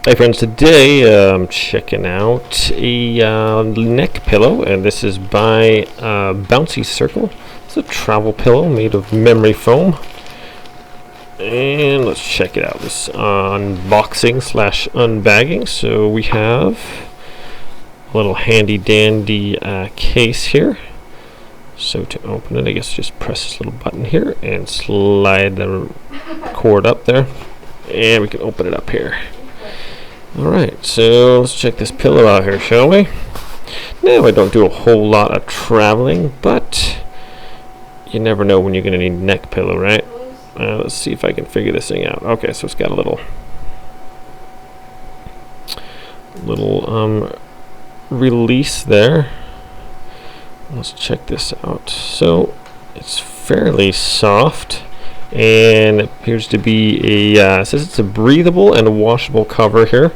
Hey friends, today I'm checking out a neck pillow, and this is by BOUNCICIRCLE. It's a travel pillow made of memory foam, and let's check it out. This unboxing slash unbagging. So we have a little handy dandy case here. So to open it, I guess just press this little button here and slide the cord up there, and we can open it up here. Alright, so let's check this pillow out here, shall we? Now, I don't do a whole lot of traveling, but you never know when you're going to need a neck pillow, right? Let's see if I can figure this thing out. Okay, so it's got a little release there. Let's check this out. So it's fairly soft, and it appears to be a it says it's a breathable and washable cover here,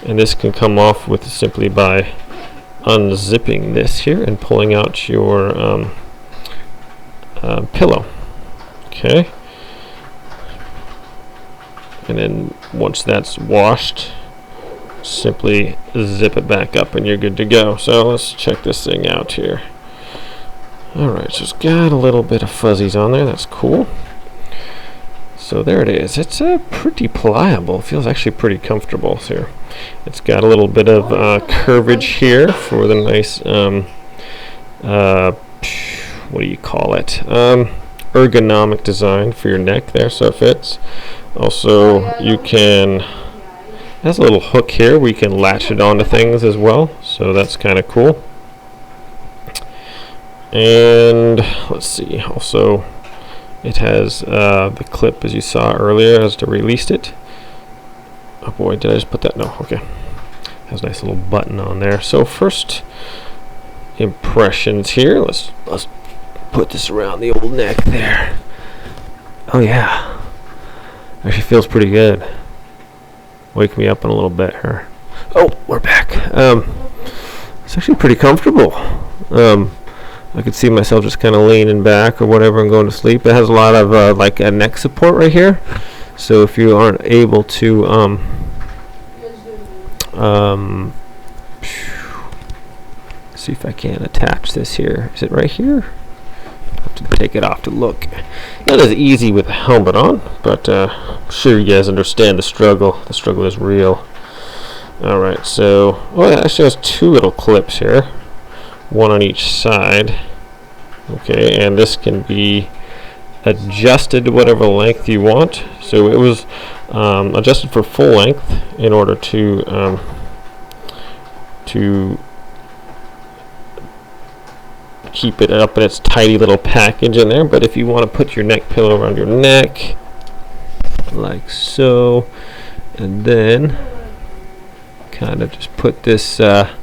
and this can come off with simply by unzipping this here and pulling out your pillow. Okay, and then once that's washed, simply zip it back up and you're good to go. So let's check this thing out here. Alright, so it's got a little bit of fuzzies on there. That's cool. So there it is. It's pretty pliable. It feels actually pretty comfortable here. It's got a little bit of curvage here for the nice what do you call it? Ergonomic design for your neck there, so it fits. Also, you can, it has a little hook here where you can latch it onto things as well, so that's kind of cool. And let's see, also it has the clip, as you saw earlier, as to release it. Oh boy, did I just put that? No, okay. Has a nice little button on there. So first impressions here. Let's put this around the old neck there. Oh yeah, actually feels pretty good. Wake me up in a little bit here. Oh, we're back. It's actually pretty comfortable. I could see myself just kind of leaning back or whatever and going to sleep. It has a lot of like a neck support right here. So if you aren't able to see if I can attach this here. Is it right here? I have to take it off to look. Not as easy with a helmet on, but I'm sure you guys understand the struggle. The struggle is real. Alright, so it actually has two little clips here, one on each side. Okay, and this can be adjusted to whatever length you want. So it was adjusted for full length in order to keep it up in its tidy little package in there. But if you want to put your neck pillow around your neck like so, and then kind of just put this oh,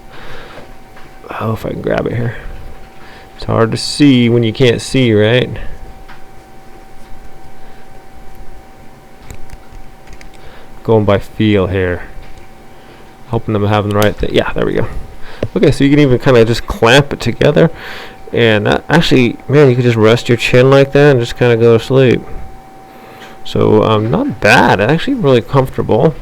if I can grab it here. It's hard to see when you can't see, right? Going by feel here. Hoping I'm having the right thing. Yeah, there we go. Okay, so you can even kind of just clamp it together. And actually, man, you can just rest your chin like that and just kind of go to sleep. So, not bad. Actually, really comfortable.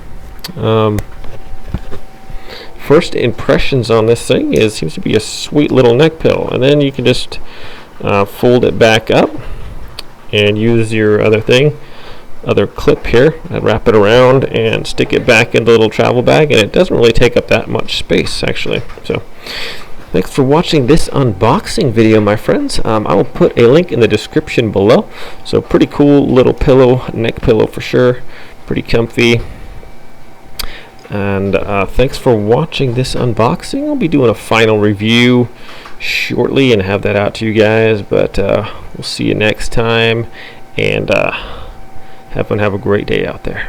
First impressions on this thing is seems to be a sweet little neck pillow, and then you can just fold it back up and use your other clip here and wrap it around and stick it back in the little travel bag, and it doesn't really take up that much space actually. So thanks for watching this unboxing video, my friends. I will put a link in the description below. So pretty cool little pillow, neck pillow for sure, pretty comfy. And thanks for watching this unboxing. I'll be doing a final review shortly and have that out to you guys. But we'll see you next time. And have a great day out there.